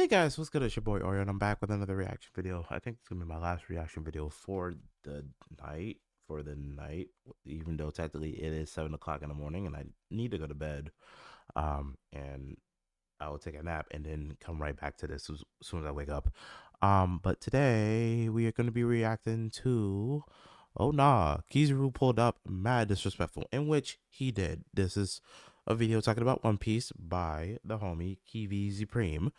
Hey guys, what's good? It's your boy Oreo, and I'm back with another reaction video. I think it's gonna be my last reaction video for the night. Even though technically it is 7 o'clock in the morning, and I need to go to bed. And I will take a nap and then come right back to this as soon as I wake up. But today we are gonna be reacting to. Oh nah, Kizaru pulled up mad disrespectful, in which he did. This is a video talking about One Piece by the homie Kiwi Supreme.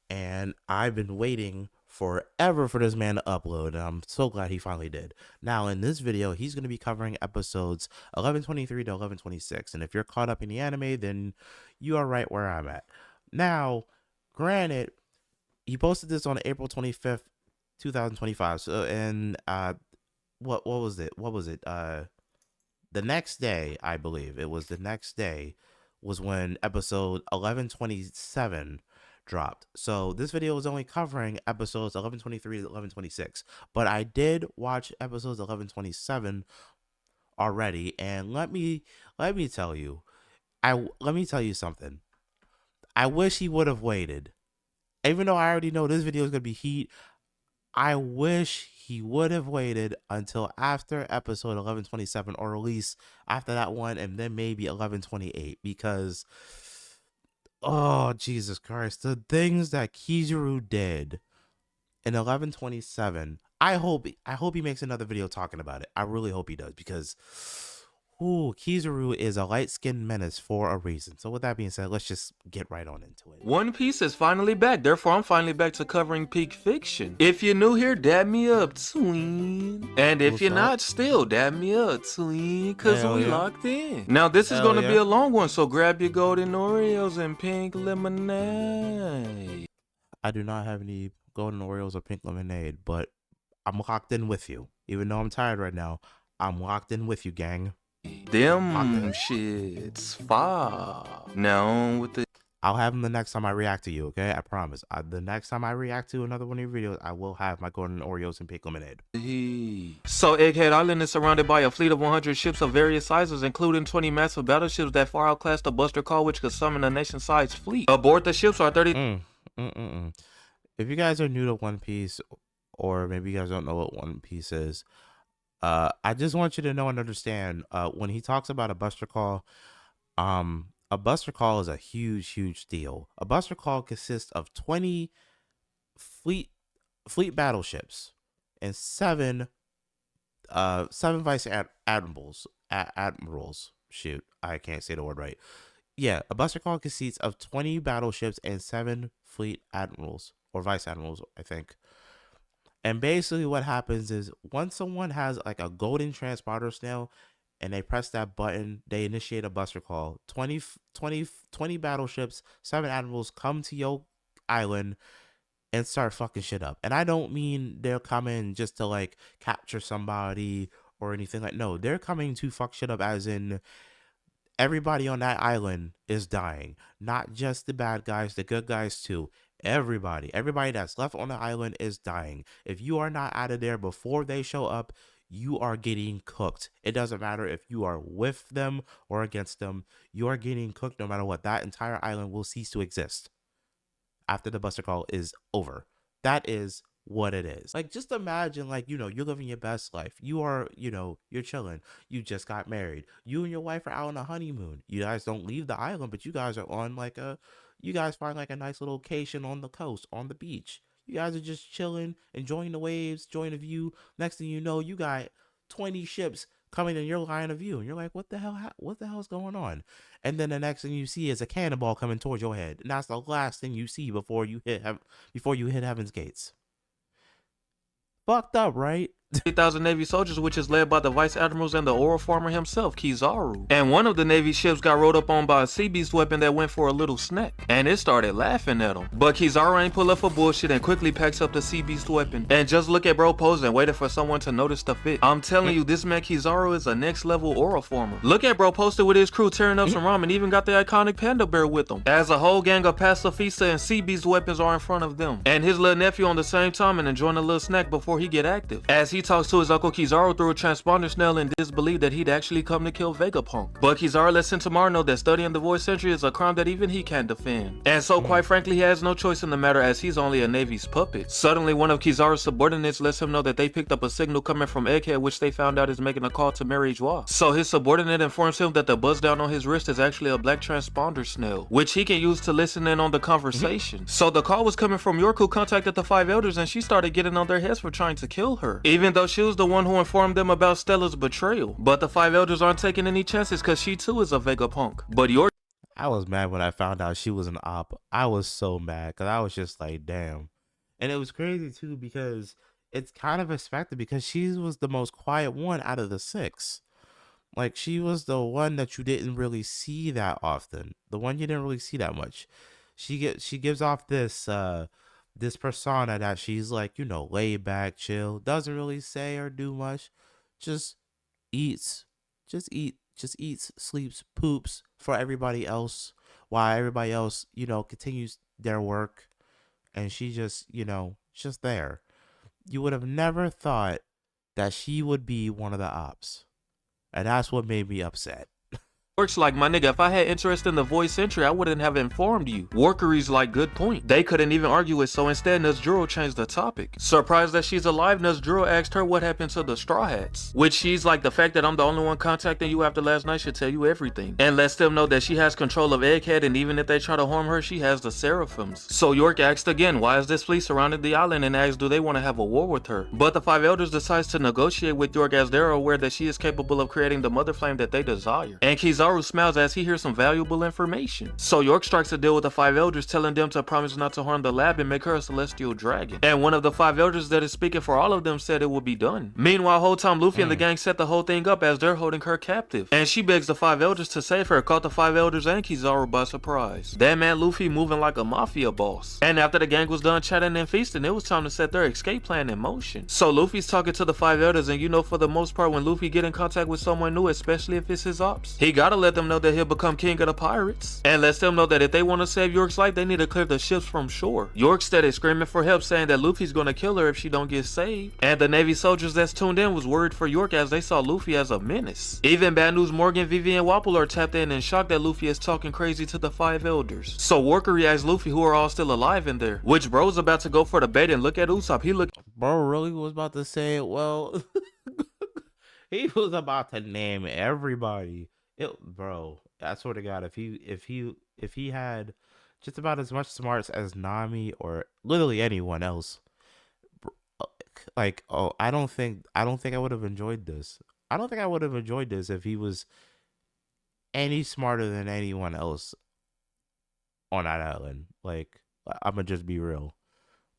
And I've been waiting forever for this man to upload, and I'm so glad he finally did. Now, in this video, he's going to be covering episodes 1123 to 1126, and if you're caught up in the anime, then you are right where I'm at. Now, granted, he posted this on April 25th, 2025, so, and, what was it? The next day, I believe, it was the next day, was when episode 1127 dropped. So this video was only covering episodes 1123 to 1126, but I did watch episodes 1127 already, and let me tell you, let me tell you something. I wish he would have waited. Even though I already know this video is gonna be heat, I wish he would have waited until after episode 1127, or at least after that one, and then maybe 1128, because oh, Jesus Christ. The things that Kizaru did in 1127. I hope he makes another video talking about it. I really hope he does, because Kizaru is a light-skinned menace for a reason. So with that being said, let's just get right on into it. One Piece is finally back, therefore I'm finally back to covering peak fiction. If you're new here, dab me up, tween. And if you're not, still dab me up, tween, cause we locked in. Now this is gonna be a long one, so grab your golden Oreos and pink lemonade. I do not have any golden Oreos or pink lemonade, but I'm locked in with you. Even though I'm tired right now, I'm locked in with you, gang. Them shit's fire. Now with the I'll have them the next time I react to you, okay? I promise. The next time I react to another one of your videos, I will have my golden Oreos and pink lemonade. So Egghead Island is surrounded by a fleet of 100 ships of various sizes, including 20 massive battleships that far outclass the Buster Call, which could summon a nation-sized fleet. Aboard the ships are 30... If you guys are new to One Piece, or maybe you guys don't know what One Piece is, I just want you to know and understand, when he talks about a Buster Call, a Buster Call is a huge deal. A Buster Call consists of 20 fleet battleships and seven vice admirals. Shoot, I can't say the word right. Yeah, a Buster Call consists of 20 battleships and 7 fleet admirals, or vice admirals, I think. And basically what happens is, once someone has like a golden transporter snail and they press that button, they initiate a Buster Call. 20 battleships, 7 admirals come to your island and start fucking shit up. And I don't mean they're coming just to like capture somebody or anything like, no, they're coming to fuck shit up, as in everybody on that island is dying. Not just the bad guys, the good guys too. Everybody that's left on the island is dying. If you are not out of there before they show up, you are getting cooked. It doesn't matter if you are with them or against them. You are getting cooked no matter what. That entire island will cease to exist after the Buster Call is over. That is what it is. Like, just imagine, like, you know, you're living your best life. You are, you know, you're chilling. You just got married. You and your wife are out on a honeymoon. You guys don't leave the island, but you guys are on like you guys find like a nice little location on the coast, on the beach. You guys are just chilling, enjoying the waves, enjoying the view. Next thing you know, you got 20 ships coming in your line of view, and you're like, what the hell is going on? And then the next thing you see is a cannonball coming towards your head, and that's the last thing you see before you hit Heaven's Gates. Fucked up, right? 3,000 Navy soldiers, which is led by the vice admirals and the oil farmer himself, Kizaru. And one of the Navy ships got rolled up on by a sea beast weapon that went for a little snack, and it started laughing at him. But Kizaru ain't pull up for bullshit and quickly packs up the sea beast weapon. And just look at bro posing, waiting for someone to notice the fit. I'm telling you, this man Kizaru is a next level oil farmer. Look at bro posted with his crew tearing up some ramen, even got the iconic panda bear with him, as a whole gang of pacifista and sea beast weapons are in front of them, and his little nephew on the same time and enjoying a little snack before he get active, as he talks to his uncle Kizaru through a transponder snail and disbelieved that he'd actually come to kill Vegapunk. But Kizaru lets Sentomaru know that studying the voice entry is a crime that even he can't defend. And so quite frankly he has no choice in the matter as he's only a Navy's puppet. Suddenly one of Kizaru's subordinates lets him know that they picked up a signal coming from Egghead which they found out is making a call to Mary Joie. So his subordinate informs him that the buzz down on his wrist is actually a black transponder snail, which he can use to listen in on the conversation. So the call was coming from York, who contacted the five elders, and she started getting on their heads for trying to kill her, even though she was the one who informed them about Stella's betrayal. But the five elders aren't taking any chances because she too is a Vegapunk. But York I was mad when I found out she was an op. I was so mad because I was just like, damn. And it was crazy too because it's kind of expected because she was the most quiet one out of the six. Like she was the one that you didn't really see that often. The one you didn't really see that much. She gives off this persona that she's like, laid back, chill, doesn't really say or do much. Just eats, just eats, sleeps, poops for everybody else while everybody else, continues their work and she just there. You would have never thought that she would be one of the ops. And that's what made me upset. Works like, my nigga, if I had interest in the voice entry, I wouldn't have informed you. Workery's like, good point. They couldn't even argue it, so instead Nezjuro changed the topic. Surprised that she's alive, Nezjuro asked her what happened to the Straw Hats, which she's like, the fact that I'm the only one contacting you after last night should tell you everything. And lets them know that she has control of Egghead, and even if they try to harm her, she has the Seraphims. So York asked again, why is this fleet surrounding the island, and asks, do they want to have a war with her? But the five elders decides to negotiate with York as they're aware that she is capable of creating the mother flame that they desire. And Kizaru smiles as he hears some valuable information. So York strikes a deal with the five elders, telling them to promise not to harm the lab and make her a celestial dragon. And one of the five elders that is speaking for all of them said it would be done. Meanwhile, whole time Luffy and the gang set the whole thing up as they're holding her captive. And she begs the five elders to save her, caught the five elders and Kizaru by surprise. That man Luffy moving like a mafia boss. And after the gang was done chatting and feasting, it was time to set their escape plan in motion. So Luffy's talking to the five elders, and for the most part when Luffy get in contact with someone new, especially if it's his ops, he gotta let them know that he'll become king of the pirates, and lets them know that if they want to save York's life, they need to clear the ships from shore. York started screaming for help, saying that Luffy's gonna kill her if she don't get saved, and the Navy soldiers that's tuned in was worried for York as they saw Luffy as a menace. Even Bad News Morgan, Vivi, and Wapple are tapped in and shocked that Luffy is talking crazy to the five elders. So Workery asks Luffy who are all still alive in there, which bro's about to go for the bait and look at Usopp. Bro really was about to say, well, he was about to name everybody. Bro, I swear to God, if he had just about as much smarts as Nami or literally anyone else, like, oh, I don't think I would have enjoyed this. I don't think I would have enjoyed this if he was any smarter than anyone else on that island. Like, I'm gonna just be real.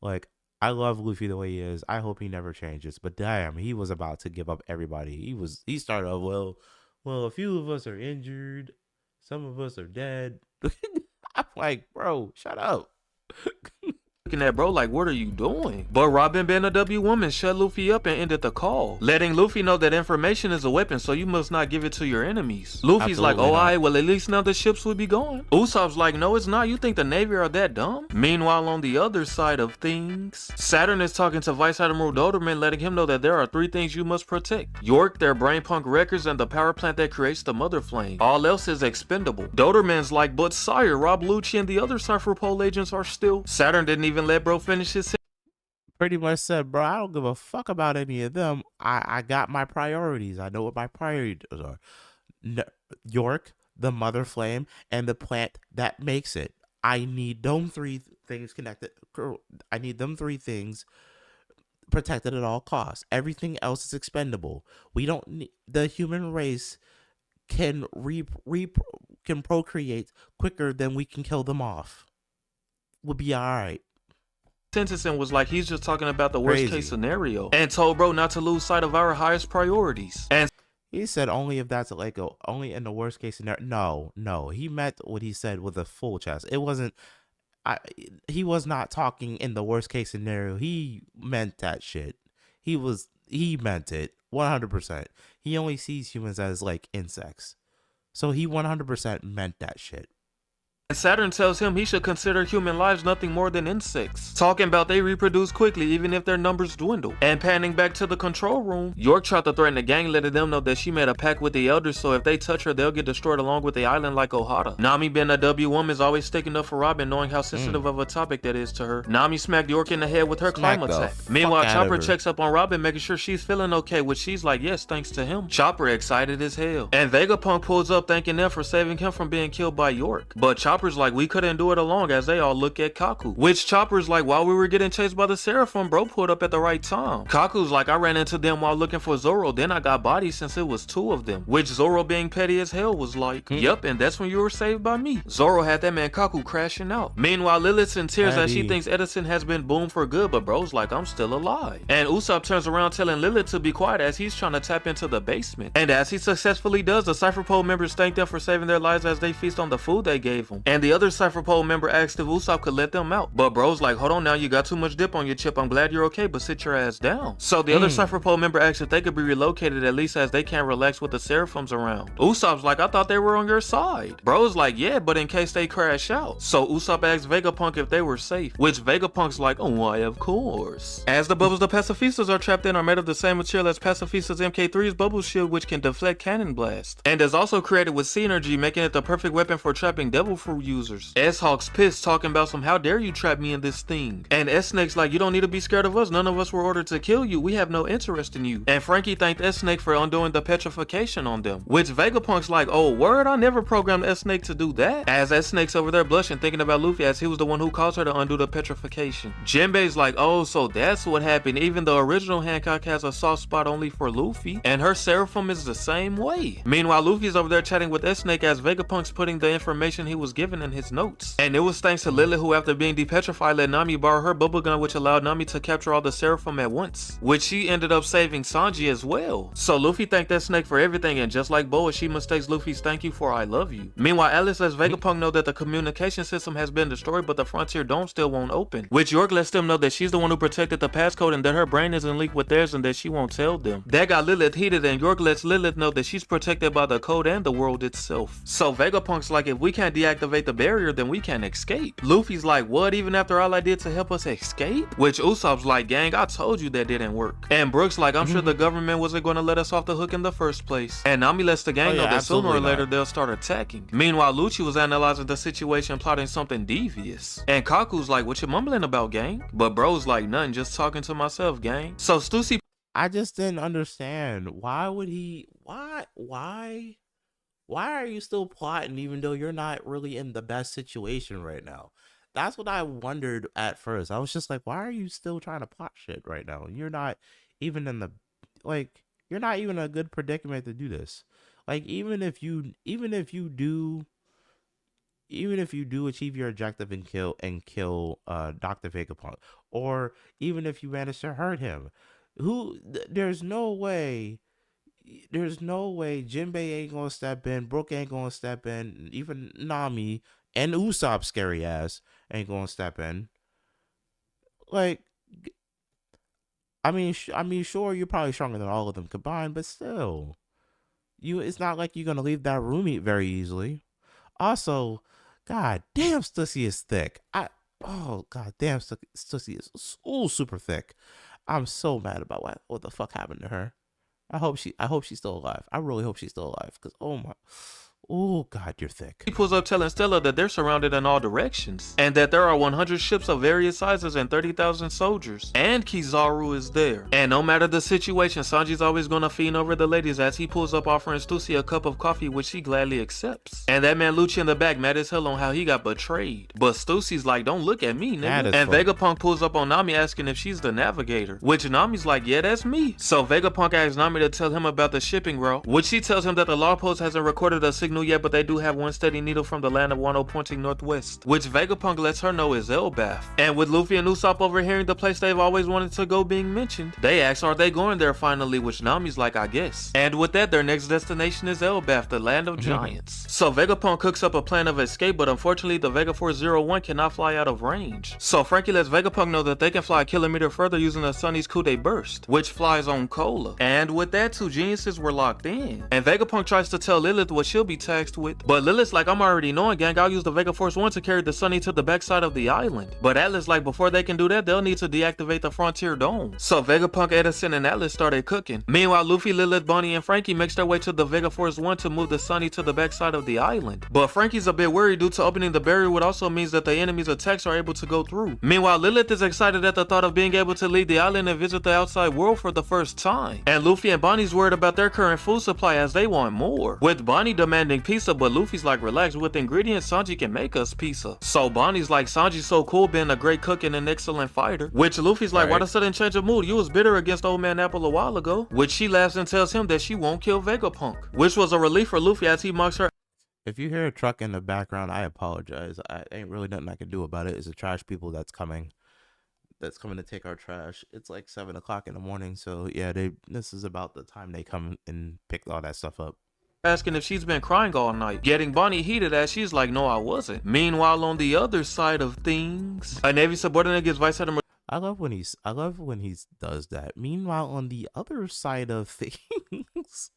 Like, I love Luffy the way he is. I hope he never changes. But damn, he was about to give up everybody. He started off, well, a few of us are injured, some of us are dead. I'm like, bro, shut up. Looking at bro like, what are you doing? But Robin, being a W woman, shut Luffy up and ended the call, letting Luffy know that information is a weapon, so you must not give it to your enemies. Luffy's Absolutely like, oh, not. alright, well at least now the ships would be gone. Usopp's like, no it's not, you think the Navy are that dumb? Meanwhile, on the other side of things, Saturn is talking to Vice Admiral Doberman, letting him know that there are 3 things you must protect: York, their brain punk records, and the power plant that creates the mother flame. All else is expendable. Doberman's like, but sire, Rob Lucci and the other Cypher Pole agents are still... Saturn didn't even let bro finish his... Pretty much said, bro, I don't give a fuck about any of them. I got my priorities. I know what my priorities are. York, the mother flame, and the plant that makes it. I need them 3 things connected. I need them 3 things protected at all costs. Everything else is expendable. We don't need... The human race can can procreate quicker than we can kill them off. We'll be alright. Sentencing was like, he's just talking about the worst case scenario, and told bro not to lose sight of our highest priorities. And he said only if that's like only in the worst case scenario. No, he meant what he said with a full chest. It wasn't. He was not talking in the worst case scenario. He meant that shit. He meant it 100%. He only sees humans as like insects, so he 100% meant that shit. And Saturn tells him he should consider human lives nothing more than insects, talking about they reproduce quickly even if their numbers dwindle. And panning back to the control room, York tried to threaten the gang, letting them know that she made a pact with the elders, so if they touch her, they'll get destroyed along with the island like Ohara. Nami, being a W woman, is always sticking up for Robin, knowing how sensitive of a topic that is to her. Nami smacked York in the head with her climb attack. Meanwhile, Chopper checks up on Robin, making sure she's feeling okay, which she's like, yes, thanks to him. Chopper excited as hell. And Vegapunk pulls up, thanking them for saving him from being killed by York. But Chopper's like, we couldn't do it alone, as they all look at Kaku. Which Chopper's like, while we were getting chased by the Seraphim, bro pulled up at the right time. Kaku's like, I ran into them while looking for Zoro, then I got bodied since it was 2 of them. Which Zoro, being petty as hell, was like, yup, and that's when you were saved by me. Zoro had that man Kaku crashing out. Meanwhile, Lilith's in tears as she thinks Edison has been boomed for good, but bro's like, I'm still alive. And Usopp turns around telling Lilith to be quiet as he's trying to tap into the basement. And as he successfully does, the Cypher Pole members thank them for saving their lives as they feast on the food they gave them. And the other Cypher Pole member asked if Usopp could let them out. But bro's like, hold on now, you got too much dip on your chip. I'm glad you're okay, but sit your ass down. So the other Cypher Pole member asked if they could be relocated, at least as they can't relax with the Seraphims around. Usopp's like, I thought they were on your side. Bro's like, yeah, but in case they crash out. So Usopp asked Vegapunk if they were safe, which Vegapunk's like, oh, why, of course. As the bubbles the pacifistas are trapped in are made of the same material as Pacifista's MK3's bubble shield, which can deflect cannon blast, and is also created with sea energy, making it the perfect weapon for trapping devil fruit users. S-Hawk's pissed, talking about some, how dare you trap me in this thing. And S-Snake's like, you don't need to be scared of us, none of us were ordered to kill you, we have no interest in you. And Frankie thanked S-Snake for undoing the petrification on them, which Vegapunk's like, oh word, I never programmed S-Snake to do that. As S-Snake's over there blushing, thinking about Luffy, as he was the one who caused her to undo the petrification. Jinbei's like, oh, so that's what happened. Even the original Hancock has a soft spot only for Luffy, and her Seraphim is the same way. Meanwhile, Luffy's over there chatting with S-Snake as Vegapunk's putting the information he was given in his notes. And it was thanks to Lilith, who after being depetrified let Nami borrow her bubble gun, which allowed Nami to capture all the Seraphim at once, which she ended up saving Sanji as well. So Luffy thanked S-Snake for everything, and just like Boa, she mistakes Luffy's thank you for I love you. Meanwhile, Alice lets Vegapunk know that the communication system has been destroyed, but the Frontier Dome still won't open, which York lets them know that she's the one who protected the passcode and that her brain isn't linked with theirs and that she won't tell them. That got Lilith heated, and York lets Lilith know that she's protected by the code and the world itself. So Vegapunk's like, if we can't deactivate the barrier, then we can't escape. Luffy's like, what, even after all I did to help us escape? Which Usopp's like, gang, I told you that didn't work. And Brooks like, I'm sure the government wasn't going to let us off the hook in the first place. And Nami lets the gang know that sooner or later they'll start attacking. Meanwhile, Lucci was analyzing the situation, plotting something devious. And Kaku's like, what you mumbling about, gang? But bro's like, nothing, just talking to myself, gang. So Stussy, I just didn't understand. Why would he? Why are you still plotting even though you're not really in the best situation right now? That's what I wondered at first. I was just like, why are you still trying to plot shit right now? You're not even in the, like, you're not even in a good predicament to do this. Like, even if you do achieve your objective and kill Dr. Vegapunk, or even if you manage to hurt him, there's no way Jinbei ain't gonna step in, Brook ain't gonna step in, even Nami and Usopp's scary ass ain't gonna step in. Like, I mean, sure, you're probably stronger than all of them combined, but still, it's not like you're gonna leave that room very easily. Also, god damn, Stussy is thick. God damn, Stussy is so super thick. I'm so mad about what the fuck happened to her. I hope she's still alive. I really hope she's still alive, because oh god, you're thick. he pulls up telling Stella that they're surrounded in all directions, and that there are 100 ships of various sizes and 30,000 soldiers, and Kizaru is there. And no matter the situation, Sanji's always gonna fiend over the ladies, as he pulls up offering Stussy a cup of coffee, which she gladly accepts. And that man Lucci in the back mad as hell on how he got betrayed, but Stussy's like, don't look at me, nigga. And Vegapunk pulls up on Nami asking if she's the navigator, which Nami's like, yeah, that's me. So Vegapunk asks Nami to tell him about the shipping route, which she tells him that the law post hasn't recorded a signal yet, but they do have one steady needle from the land of Wano pointing northwest, which Vegapunk lets her know is Elbaf. And with Luffy and Usopp overhearing the place they've always wanted to go being mentioned, they ask, are they going there finally, which Nami's like, I guess. And with that, their next destination is Elbaf, the land of giants. So Vegapunk cooks up a plan of escape, but unfortunately the Vega Force 01 cannot fly out of range. So Frankie lets Vegapunk know that they can fly a kilometer further using the Sunny's Coup de Burst, which flies on Cola. And with that, two geniuses were locked in. And Vegapunk tries to tell Lilith what she'll be tasked with. But Lilith's like, I'm already knowing, gang, I'll use the Vega Force 1 to carry the Sunny to the backside of the island. But Atlas like, before they can do that, they'll need to deactivate the Frontier Dome. So Vegapunk, Edison, and Atlas started cooking. Meanwhile, Luffy, Lilith, Bonnie, and Frankie makes their way to the Vega Force 1 to move the Sunny to the backside of the island. But Frankie's a bit worried due to opening the barrier, which also means that the enemy's attacks are able to go through. Meanwhile, Lilith is excited at the thought of being able to leave the island and visit the outside world for the first time. And Luffy and Bonnie's worried about their current food supply as they want more. With Bonnie demanding pizza, but Luffy's like, relax, with ingredients Sanji can make us pizza. So Bonnie's like, Sanji's so cool being a great cook and an excellent fighter. Which Luffy's like, why the sudden change of mood? You was bitter against Old Man Apple a while ago. Which she laughs and tells him that she won't kill Vegapunk. Which was a relief for Luffy as he mocks her. If you hear a truck in the background, I apologize. I ain't really nothing I can do about it. It's the trash people that's coming to take our trash. It's like 7 o'clock in the morning, so yeah, this is about the time they come and pick all that stuff up. Asking if she's been crying all night, getting Bonnie heated as she's like, no, I wasn't. Meanwhile, on the other side of things, a Navy subordinate gives Vice Admiral. I love when he does that. Meanwhile, on the other side of things,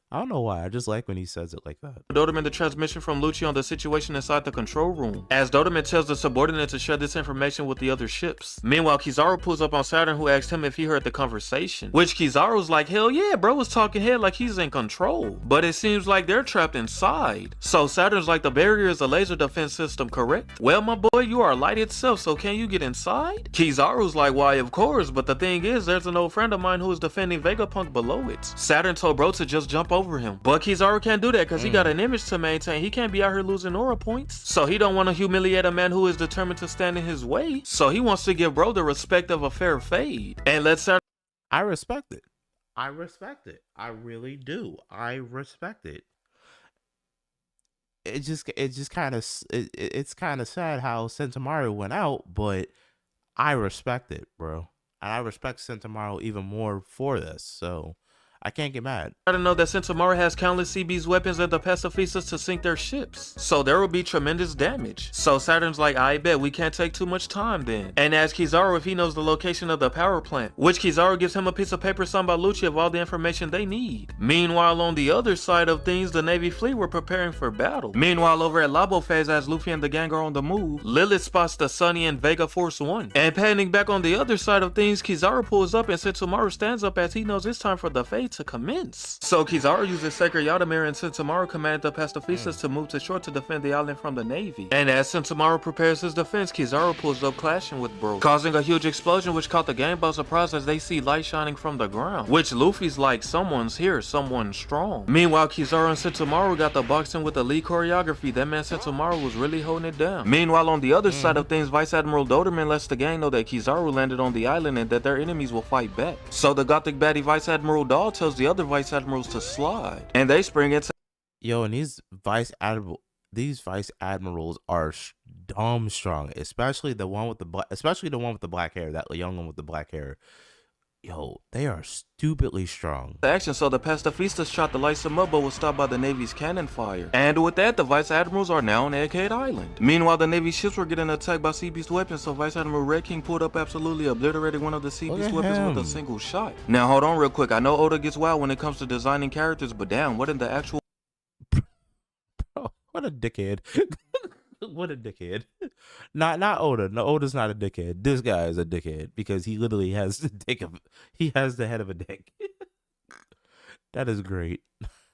I don't know why. I just like when he says it like that. Doberman the transmission from Lucci on the situation inside the control room, as Doberman tells the subordinate to share this information with the other ships. Meanwhile, Kizaru pulls up on Saturn, who asks him if he heard the conversation, which Kizaru's like, hell yeah, bro was talking head like he's in control, but it seems like they're trapped inside. So Saturn's like, the barrier is a laser defense system, correct? Well, my boy, you are light itself, so can you get inside? Kizaru's like, why, of course, but the thing is, there's an old friend of mine who is defending Vegapunk below it. Saturn told bro to just jump over him, but Kizaru can't do that because he got an image to maintain. He can't be out here losing aura points, so he don't want to humiliate a man who is determined to stand in his way. So he wants to give bro the respect of a fair fade and let Saturn. I respect it. I really do. I respect it. It's kind of sad how Sentomaru went out, but I respect it, bro. And I respect Sentomaru even more for this. So I can't get mad. I know that Sentomaru has countless CB's weapons and the pacifistas to sink their ships, so there will be tremendous damage. So Saturn's like, I bet we can't take too much time then, and asks Kizaru if he knows the location of the power plant, which Kizaru gives him a piece of paper signed by Lucci of all the information they need. Meanwhile, on the other side of things, the Navy fleet were preparing for battle. Meanwhile, over at Labo Phase, as Luffy and the gang are on the move, Lilith spots the Sunny and Vega Force 1. And panning back on the other side of things, Kizaru pulls up and Sentomaru stands up as he knows it's time for the Fade to commence. So Kizaru uses Sacred Yaldamir and Sentomaru commanded the pacifistas to move to shore to defend the island from the Navy. And as Sentomaru prepares his defense, Kizaru pulls up clashing with bro, causing a huge explosion which caught the gang by surprise as they see light shining from the ground, which Luffy's like, someone's here, someone's strong. Meanwhile, Kizaru and Sentomaru got the boxing with the lead choreography. That man Sentomaru was really holding it down. Meanwhile, on the other side of things, Vice Admiral Doberman lets the gang know that Kizaru landed on the island and that their enemies will fight back. So the gothic baddie Vice Admiral Dahl tells the other Vice Admirals to slide, and they spring into. Yo, and these vice admirals are dumb strong, especially the one with the black hair, that young one with the black hair. Yo, they are stupidly strong. Action, so the pacifistas shot to light them up, but was stopped by the Navy's cannon fire. And with that, the Vice Admirals are now on Egghead Island. Meanwhile, the Navy ships were getting attacked by Sea Beast weapons, so Vice Admiral Red King pulled up, absolutely obliterating one of the Sea Beast weapons with a single shot. Now, hold on real quick. I know Oda gets wild when it comes to designing characters, but damn, what in the actual... Bro, what a dickhead. What a dickhead. Not Oda. No, Oda's not a dickhead. This guy is a dickhead because he literally has he has the head of a dick. That is great.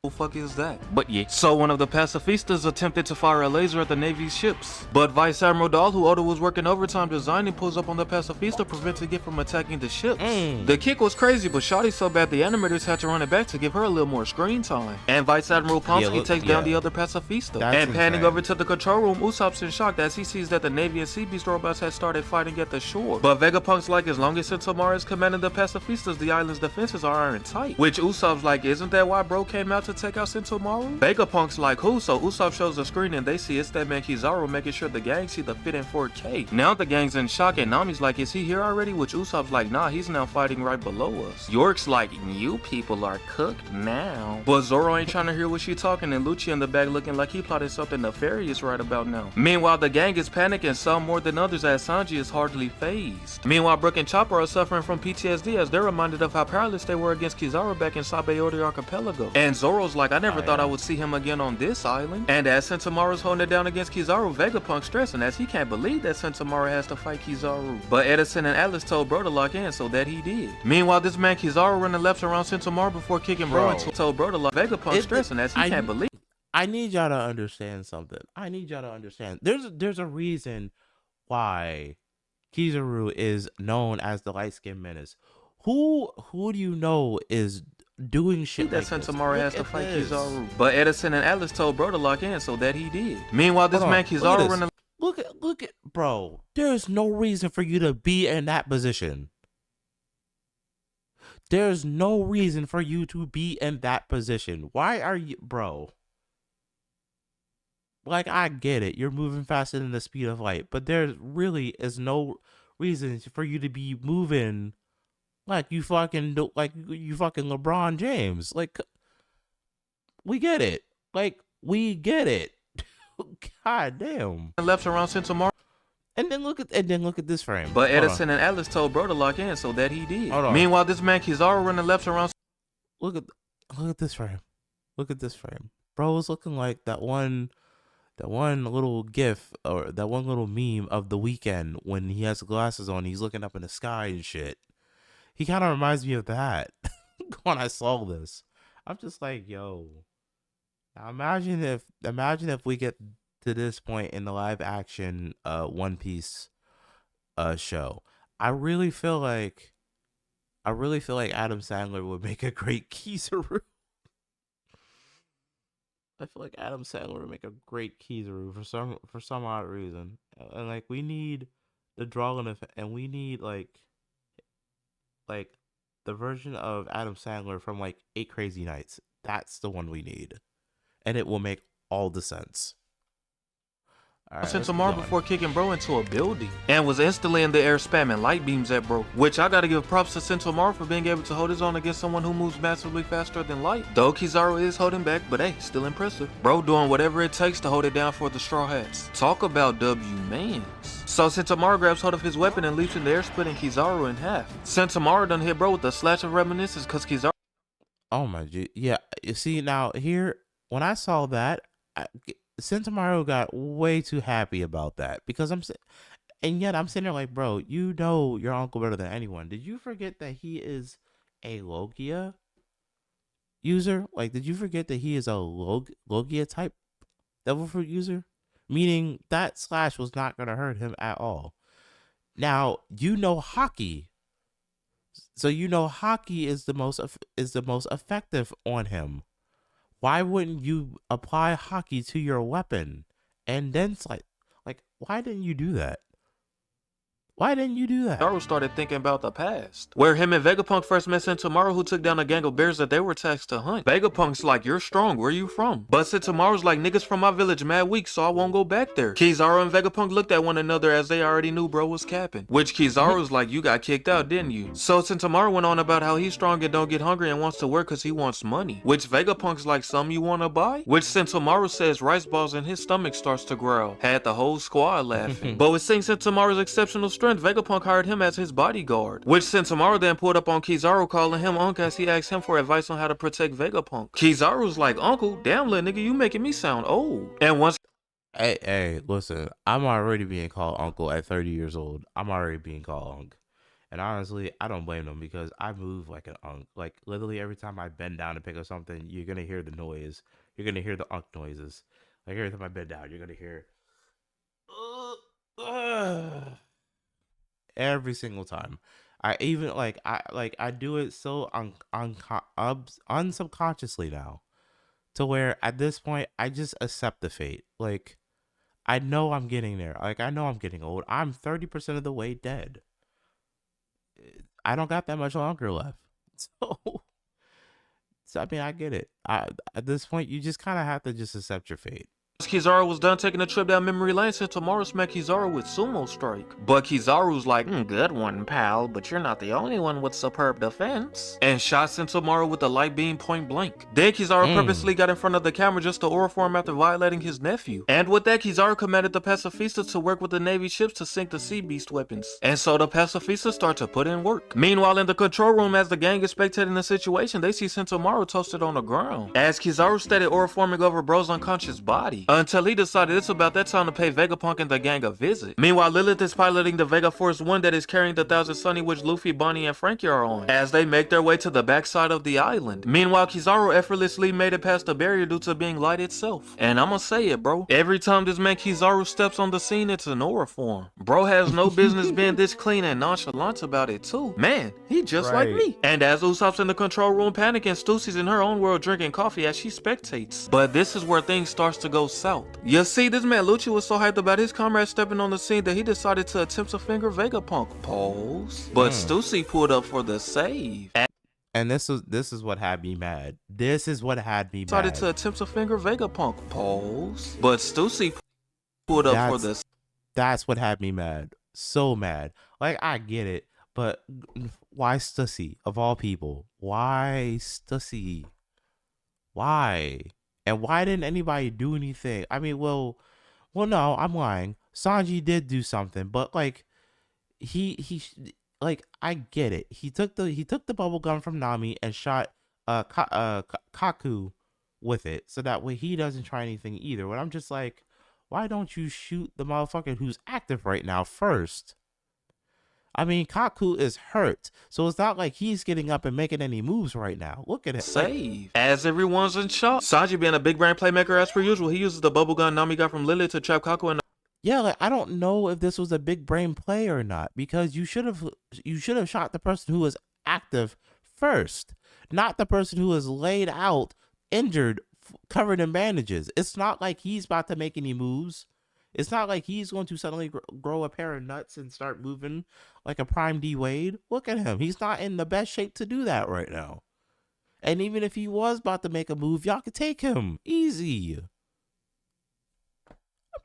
What the fuck is that? But yeah. So one of the pacifistas attempted to fire a laser at the Navy's ships, but Vice Admiral Dahl, who Oda was working overtime designing, pulls up on the pacifista, preventing it from attacking the ships. The kick was crazy, but Shawty's so bad the animators had to run it back to give her a little more screen time. And Vice Admiral Pomsky takes down the other pacifista. And panning over to the control room, Usopp's in shock as he sees that the Navy and Sea Beast robots had started fighting at the shore. But Vegapunk's like, as long as Sentomaru is commanding the pacifistas, the island's defenses are iron tight. Which Usopp's like, isn't that why bro came out to take out Sentomaru? Vegapunk's like, who? So Usopp shows the screen and they see it's that man Kizaru, making sure the gang see the fit in 4K. Now the gang's in shock and Nami's like, is he here already? Which Usopp's like, nah, he's now fighting right below us. York's like, you people are cooked now. But Zoro ain't trying to hear what she talking, and Lucci in the back looking like he plotted something nefarious right about now. Meanwhile, the gang is panicking, some more than others, as Sanji is hardly phased. Meanwhile, Brook and Chopper are suffering from PTSD as they're reminded of how powerless they were against Kizaru back in Sabaody Archipelago. And Zoro Kizaru's like, I never Oh thought I yeah. would see him again on this island. And as Sentomaru's holding it down against Kizaru, Vegapunk's stressing as he can't believe that Sentomaru has to fight Kizaru. But Edison and Atlas told bro to lock in, so that he did. Meanwhile, this man Kizaru running left around Sentomaru before kicking bro into told bro to lock. Vegapunk's stressing as he can't believe. I need y'all to understand something. I need y'all to understand. There's a reason why Kizaru is known as the light skinned menace. Who do you know is doing shit that like this? Sentomaru has to fight Kizaru. But Edison and Atlas told bro to lock in, so that he did. Meanwhile, this man Kizaru running. Look at bro. There's no reason for you to be in that position. There's no reason for you to be in that position. Why are you, bro? Like, I get it. You're moving faster than the speed of light, but there really is no reason for you to be moving like you fucking LeBron James. Like, we get it. Like, we get it. God damn. Left around Sentomaru. And then look at this frame. But Edison and Atlas told bro to lock in, so that he did. Meanwhile, this man Kizaru running left around. Look at this frame. Look at this frame. Bro is looking like that one little gif or that one little meme of The Weeknd when he has glasses on, he's looking up in the sky and shit. He kind of reminds me of that. When I saw this, I'm just like, yo. Now imagine if we get to this point in the live action One Piece show. I really feel like Adam Sandler would make a great Kizaru. I feel like Adam Sandler would make a great Kizaru for some odd reason. And like, we need the drawing of, and we need like the version of Adam Sandler from like Eight Crazy Nights. That's the one we need, and it will make all the sense. Right, Sentomaru before kicking bro into a building and was instantly in the air spamming light beams at bro, which I gotta give props to Sentomaru for being able to hold his own against someone who moves massively faster than light. Though Kizaru is holding back, but hey, still impressive. Bro doing whatever it takes to hold it down for the Straw Hats. Talk about W-mans. So Sentomaru grabs hold of his weapon and leaps in the air, splitting Kizaru in half. Sentomaru done hit bro with a slash of reminiscence cause Kizaru. Oh my G, yeah. You see now here, when I saw that, Sentomaru got way too happy about that because I'm sitting there like, bro, you know your uncle better than anyone. Did you forget that he is a Logia user? Like, did you forget that he is a Logia type devil fruit user? Meaning that slash was not gonna hurt him at all. Now you know hockey, so you know hockey is the most effective on him. Why wouldn't you apply hockey to your weapon and then like why didn't you do that? Why didn't you do that? Kizaru started thinking about the past, where him and Vegapunk first met Sentomaru, who took down a gang of bears that they were tasked to hunt. Vegapunk's like, you're strong, where you from? But Sentomaru's like, niggas from my village mad weak, so I won't go back there. Kizaru and Vegapunk looked at one another as they already knew bro was capping, which Kizaru's like, you got kicked out, didn't you? So Sentomaru went on about how he's strong and don't get hungry and wants to work cause he wants money, which Vegapunk's like, some you wanna buy? Which Sentomaru says rice balls in his stomach starts to growl. Had the whole squad laughing. But with seeing Sentomaru's exceptional strength, Vegapunk hired him as his bodyguard, which Sentomaru then pulled up on Kizaru, calling him uncle as he asked him for advice on how to protect Vegapunk. Kizaru's like, uncle? Damn, little nigga, you making me sound old. And once Hey, listen, I'm already being called uncle at 30 years old. I'm already being called uncle. And honestly, I don't blame them because I move like an unk. Like, literally every time I bend down to pick up something, you're going to hear the noise. You're going to hear the unk noises. Like, every time I bend down, you're going to hear every single time. I even I do it so unsubconsciously now, to where at this point I just accept the fate. Like, I know I'm getting there. Like, I know I'm getting old. I'm 30% of the way dead. I don't got that much longer left. So I mean, I get it. At this point, you just kind of have to just accept your fate. Kizaru was done taking a trip down memory lane, Sentomaru smacked Kizaru with sumo strike. But Kizaru's like, good one, pal, but you're not the only one with superb defense. And shot Sentomaru with a light beam point blank. Then Kizaru purposely got in front of the camera just to oroform after violating his nephew. And with that, Kizaru commanded the pacifistas to work with the Navy ships to sink the sea beast weapons. And so the pacifistas start to put in work. Meanwhile, in the control room, as the gang is spectating the situation, they see Sentomaru toasted on the ground. As Kizaru started oroforming over bro's unconscious body, until he decided it's about that time to pay Vegapunk and the gang a visit. Meanwhile, Lilith is piloting the Vega Force 1 that is carrying the Thousand Sunny, which Luffy, Bonnie, and Frankie are on, as they make their way to the backside of the island. Meanwhile, Kizaru effortlessly made it past the barrier due to being light itself. And I'ma say it, bro. Every time this man Kizaru steps on the scene, it's an oroform. Bro has no business being this clean and nonchalant about it too. Man, he just like me. And as Usopp's in the control room panicking, Stussy's in her own world drinking coffee as she spectates. But this is where things starts to go south. You see, this man Lucci was so hyped about his comrade stepping on the scene that he decided to attempt to finger Vegapunk. Pause. But Stussy pulled up for the save. And this is what had me mad. This is what had me mad. Decided to attempt to finger Vegapunk. Pause. But Stussy pulled up for the. That's what had me mad. So mad. Like, I get it, but why Stussy of all people? Why Stussy? Why? And why didn't anybody do anything? I mean, well, no, I'm lying. Sanji did do something, but like, like, I get it. He took the bubble gun from Nami and shot Kaku with it, so that way he doesn't try anything either. But I'm just like, why don't you shoot the motherfucker who's active right now first? I mean, Kaku is hurt, so it's not like he's getting up and making any moves right now. Look at it. Save. As everyone's in shock. Sanji, being a big brain playmaker as per usual, he uses the bubble gun Nami got from Lily to trap Kaku in the. Yeah, like, I don't know if this was a big brain play or not, because you should have shot the person who was active first, not the person who is laid out, injured, covered in bandages. It's not like he's about to make any moves. It's not like he's going to suddenly grow a pair of nuts and start moving like a Prime D Wade. Look at him. He's not in the best shape to do that right now. And even if he was about to make a move, y'all could take him easy. I'm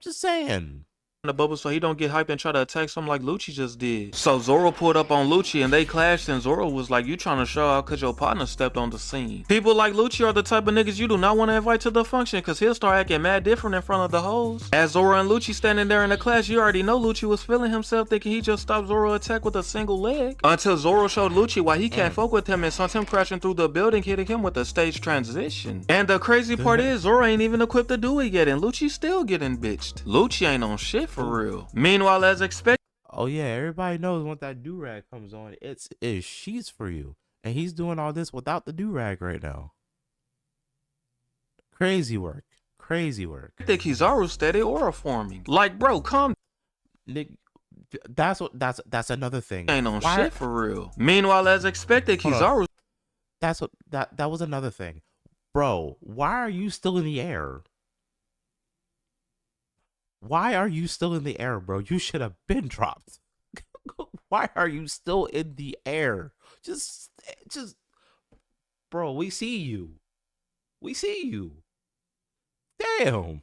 just saying. The bubble so he don't get hyped and try to attack something like Lucci just did. So Zoro pulled up on Lucci and they clashed, and Zoro was like, you trying to show out cause your partner stepped on the scene. People like Lucci are the type of niggas you do not want to invite to the function, cause he'll start acting mad different in front of the hoes. As Zoro and Lucci standing there in the clash, you already know Lucci was feeling himself, thinking he just stopped Zoro attack with a single leg, until Zoro showed Lucci why he can't fuck with him and sent him crashing through the building, hitting him with a stage transition. And the crazy part is Zoro ain't even equipped to do it yet, and Lucci still getting bitched. Lucci ain't on shit for real. Meanwhile, as expected. Oh yeah, everybody knows when that do-rag comes on, it's she's for you. And he's doing all this without the do-rag right now. Crazy work. Crazy work. I think Kizaru steady oroforming. Like, bro, come. Nick, that's another thing. Ain't on shit for real. Meanwhile, as expected, Kizaru. That was another thing. Bro, why are you still in the air? Why are you still in the air, bro? You should have been dropped. Why are you still in the air? Just, bro, we see you. We see you. Damn.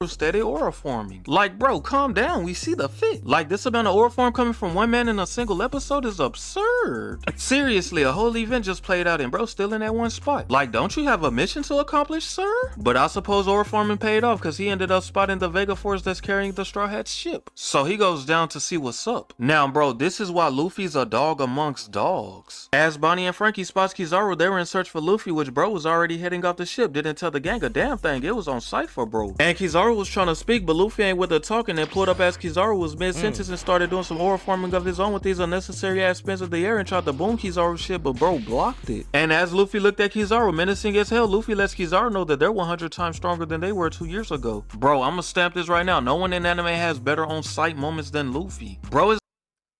Steady oroforming. Like, bro, calm down. We see the fit. Like, this amount of oroform coming from one man in a single episode is absurd. Seriously, a whole event just played out and bro still in that one spot. Like, don't you have a mission to accomplish, sir? But I suppose oroforming paid off because he ended up spotting the Vega Force that's carrying the Straw Hat's ship. So he goes down to see what's up. Now, bro, this is why Luffy's a dog amongst dogs. As Bonnie and Frankie spots Kizaru, they were in search for Luffy, which bro was already heading off the ship. Didn't tell the gang a damn thing. It was on sight for bro. And Kizaru was trying to speak, but Luffy ain't with her talking and pulled up as Kizaru was mid-sentence and started doing some oroforming of his own with these unnecessary ass spins of the air and tried to boom Kizaru's shit, but bro blocked it. And as Luffy looked at Kizaru, menacing as hell, Luffy lets Kizaru know that they're 100 times stronger than they were 2 years ago. Bro, I'ma stamp this right now. No one in anime has better on-sight moments than Luffy. Bro is.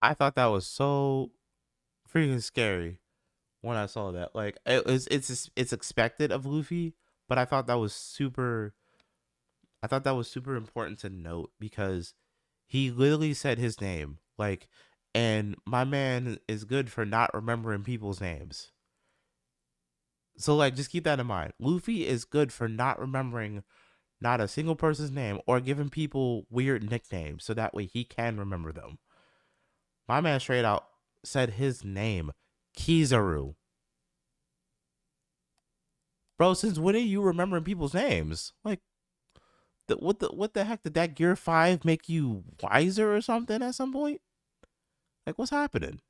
I thought that was so freaking scary when I saw that. Like, it's expected of Luffy, but I thought that was super important to note because he literally said his name. Like, and my man is good for not remembering people's names. So, like, just keep that in mind. Luffy is good for not remembering not a single person's name or giving people weird nicknames so that way he can remember them. My man straight out said his name, Kizaru. Bro, since when are you remembering people's names? Like, what the heck? Did that Gear 5 make you wiser or something at some point? Like, what's happening?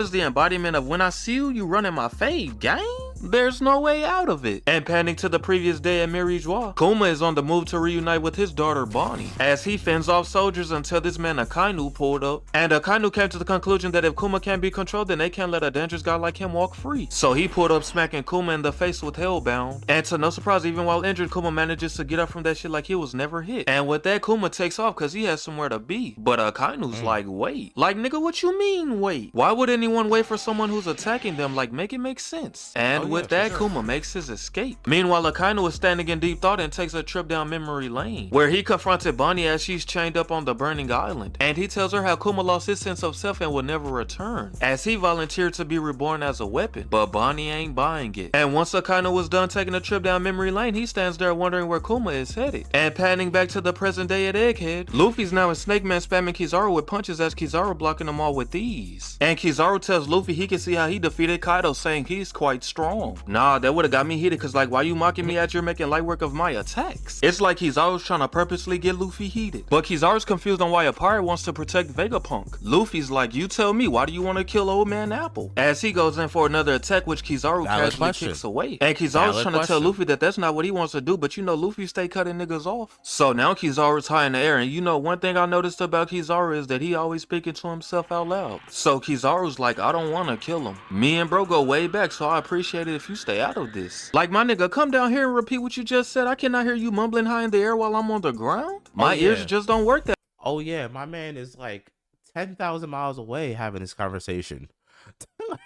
Is the embodiment of when I see you, you run in my fade, gang. There's no way out of it. And panning to the previous day at Mirijois, Kuma is on the move to reunite with his daughter Bonnie, as he fends off soldiers until this man Akainu pulled up. And Akainu came to the conclusion that if Kuma can't be controlled, then they can't let a dangerous guy like him walk free. So he pulled up smacking Kuma in the face with Hellbound. And to no surprise, even while injured, Kuma manages to get up from that shit like he was never hit. And with that, Kuma takes off cause he has somewhere to be. But Akainu's like, wait. Like, nigga, what you mean wait? Why would anyone wait for someone who's attacking them? Like, make it make sense. And with that, sure. Kuma makes his escape. Meanwhile, Akainu is standing in deep thought and takes a trip down memory lane, where he confronted Bonnie as she's chained up on the burning island. And he tells her how Kuma lost his sense of self and will never return, as he volunteered to be reborn as a weapon. But Bonnie ain't buying it. And once Akainu was done taking a trip down memory lane, he stands there wondering where Kuma is headed. And panning back to the present day at Egghead, Luffy's now in Snake Man spamming Kizaru with punches as Kizaru blocking them all with ease. And Kizaru tells Luffy he can see how he defeated Kaido, saying he's quite strong. Nah, that would've got me heated, cause like, why you mocking me as you're making light work of my attacks? It's like Kizaru's trying to purposely get Luffy heated. But Kizaru's confused on why a pirate wants to protect Vegapunk. Luffy's like, you tell me, why do you want to kill old man Apple? As he goes in for another attack, which Kizaru casually kicks away. And Kizaru's trying to tell Luffy that that's not what he wants to do, but you know Luffy stay cutting niggas off. So now Kizaru's high in the air, and you know one thing I noticed about Kizaru is that he always speaking to himself out loud. So Kizaru's like, I don't want to kill him. Me and bro go way back, so I appreciate it if you stay out of this. Like, my nigga, come down here and repeat what you just said. I cannot hear you mumbling high in the air while I'm on the ground. My ears just don't work that. Oh yeah, my man is like 10,000 miles away having this conversation.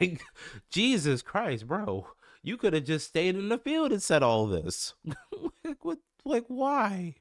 Like, Jesus Christ, bro. You could have just stayed in the field and said all this. Like, why?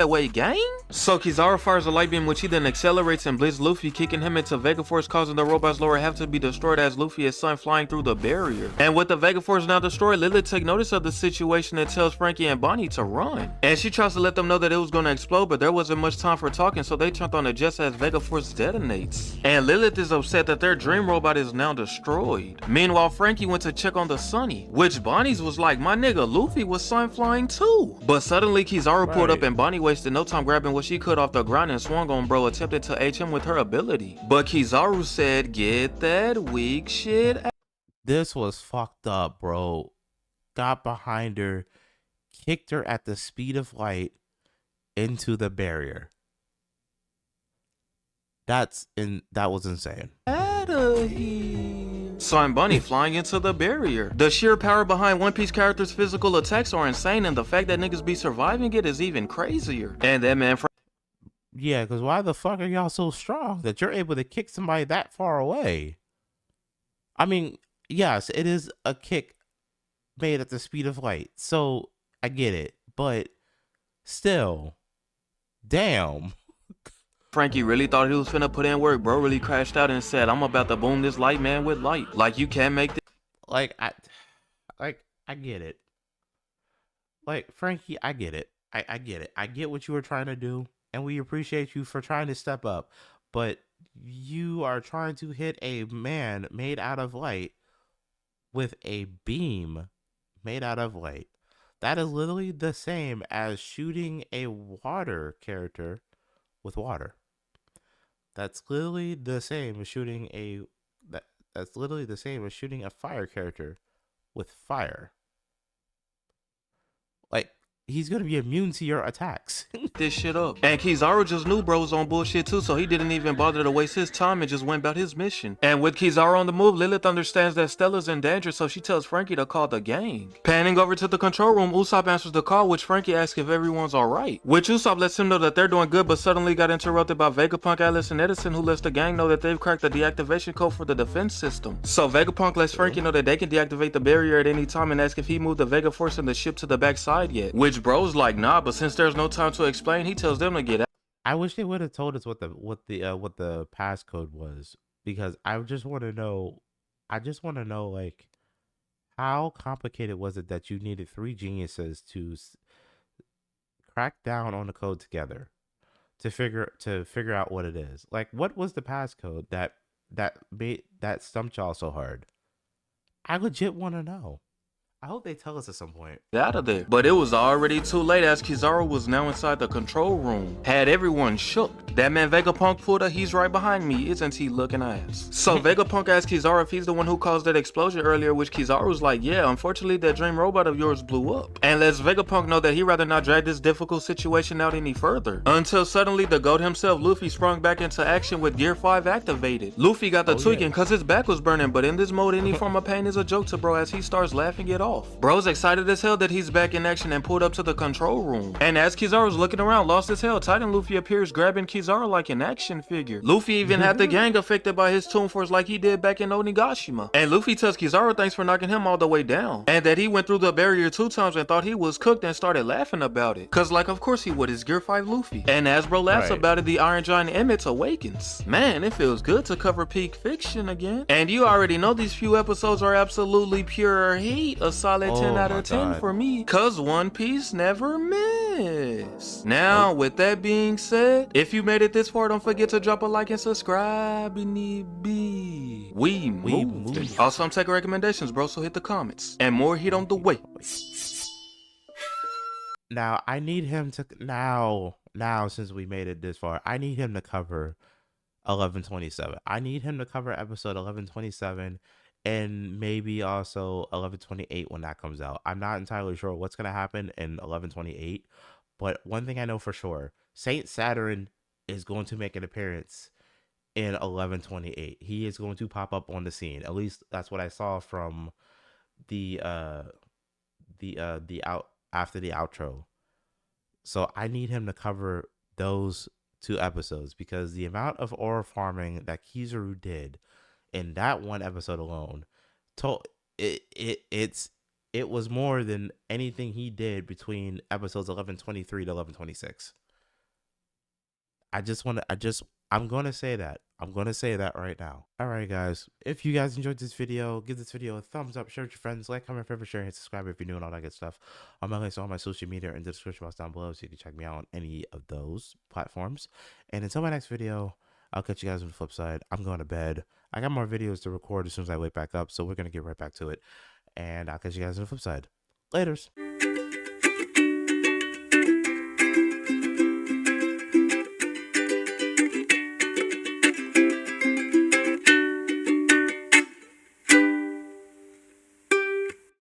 Way, gang? So Kizaru fires a light beam, which he then accelerates and blitz Luffy, kicking him into Vega Force, causing the robot's lower half to be destroyed as Luffy is sent flying through the barrier. And with the Vega Force now destroyed, Lilith takes notice of the situation and tells Frankie and Bonnie to run. And she tries to let them know that it was going to explode, but there wasn't much time for talking, so they jumped on it just as Vega Force detonates. And Lilith is upset that their dream robot is now destroyed. Meanwhile, Frankie went to check on the Sunny, which Bonnie's was like, my nigga, Luffy was sun flying too. But suddenly Kizaru pulled up and Bonnie wasted no time grabbing what she could off the ground and swung on bro, attempted to H him with her ability. But Kizaru said, get that weak shit out. This was fucked up, bro. Got behind her, kicked her at the speed of light into the barrier. That was insane. Outta here. Saw Bunny flying into the barrier. The sheer power behind One Piece characters' physical attacks are insane, and the fact that niggas be surviving it is even crazier. And that man, yeah, because why the fuck are y'all so strong that you're able to kick somebody that far away? I mean, yes, it is a kick made at the speed of light, so I get it, but still, damn. Frankie really thought he was finna put in work. Bro really crashed out and said, I'm about to boom this light man with light. Like, you can't make this. Like, I get it. Like, Frankie, I get it. I get it. I get what you were trying to do, and we appreciate you for trying to step up. But you are trying to hit a man made out of light with a beam made out of light. That is literally the same as shooting a water character with water. That's literally the same as shooting that's literally the same as shooting a fire character with fire. Like, he's gonna be immune to your attacks. This shit up. And Kizaru just knew bro was on bullshit too, so he didn't even bother to waste his time and just went about his mission. And with Kizaru on the move, Lilith understands that Stella's in danger, so she tells Frankie to call the gang. Panning over to the control room, Usopp answers the call, which Frankie asks if everyone's alright. Which Usopp lets him know that they're doing good, but suddenly got interrupted by Vegapunk, Alice, and Edison, who lets the gang know that they've cracked the deactivation code for the defense system. So Vegapunk lets Frankie know that they can deactivate the barrier at any time and asks if he moved the Vega Force and the ship to the backside yet. Which bro's like, nah, but since there's no time to explain, he tells them to get out. I wish they would have told us what the passcode was, because I just want to know. Like, how complicated was it that you needed 3 geniuses crack down on the code together to figure out what it is. Like, what was the passcode that stumped y'all so hard? I legit want to know. I hope they tell us at some point. Out of there. But it was already too late as Kizaru was now inside the control room. Had everyone shook. That man Vegapunk pulled a "he's right behind me, isn't he" looking ass. So Vegapunk asked Kizaru if he's the one who caused that explosion earlier, which Kizaru was like, yeah, unfortunately that dream robot of yours blew up. And lets Vegapunk know that he'd rather not drag this difficult situation out any further. Until suddenly the GOAT himself, Luffy, sprung back into action with Gear 5 activated. Luffy got the tweaking cause his back was burning, but in this mode any form of pain is a joke to bro as he starts laughing it off. Bro's excited as hell that he's back in action and pulled up to the control room. And as Kizaru's looking around, lost as hell, Titan Luffy appears grabbing Kizaru like an action figure. Luffy even had the gang affected by his Tomb Force like he did back in Onigashima. And Luffy tells Kizaru thanks for knocking him all the way down. And that he went through the barrier 2 times and thought he was cooked and started laughing about it. Cause like of course he would, it's Gear 5 Luffy. And as bro laughs about it, the Iron Giant Emmett awakens. Man, it feels good to cover peak fiction again. And you already know these few episodes are absolutely pure heat. A solid 10 out of 10 for me. Cause One Piece never miss. Now, with that being said, if you made it this far, don't forget to drop a like and subscribe. We move. Also, I'm taking recommendations, bro, so hit the comments. And more heat on the way. Now, I need him to now since we made it this far, I need him to cover 1127. I need him to cover episode 1127 and maybe also 1128 when that comes out. I'm not entirely sure what's going to happen in 1128, but one thing I know for sure, Saint Saturn is going to make an appearance in 1128. He is going to pop up on the scene. At least that's what I saw from the out after the outro. So I need him to cover those 2 episodes because the amount of ore farming that Kizaru did in that one episode alone, it was more than anything he did between episodes 1123 to 1126. I'm going to say that. I'm going to say that right now. All right, guys. If you guys enjoyed this video, give this video a thumbs up, share with your friends, like, comment, favorite, share, hit subscribe if you're new and all that good stuff. My links to all my social media in the description box down below so you can check me out on any of those platforms. And until my next video, I'll catch you guys on the flip side. I'm going to bed. I got more videos to record as soon as I wake back up, so we're going to get right back to it. And I'll catch you guys on the flip side. Laters.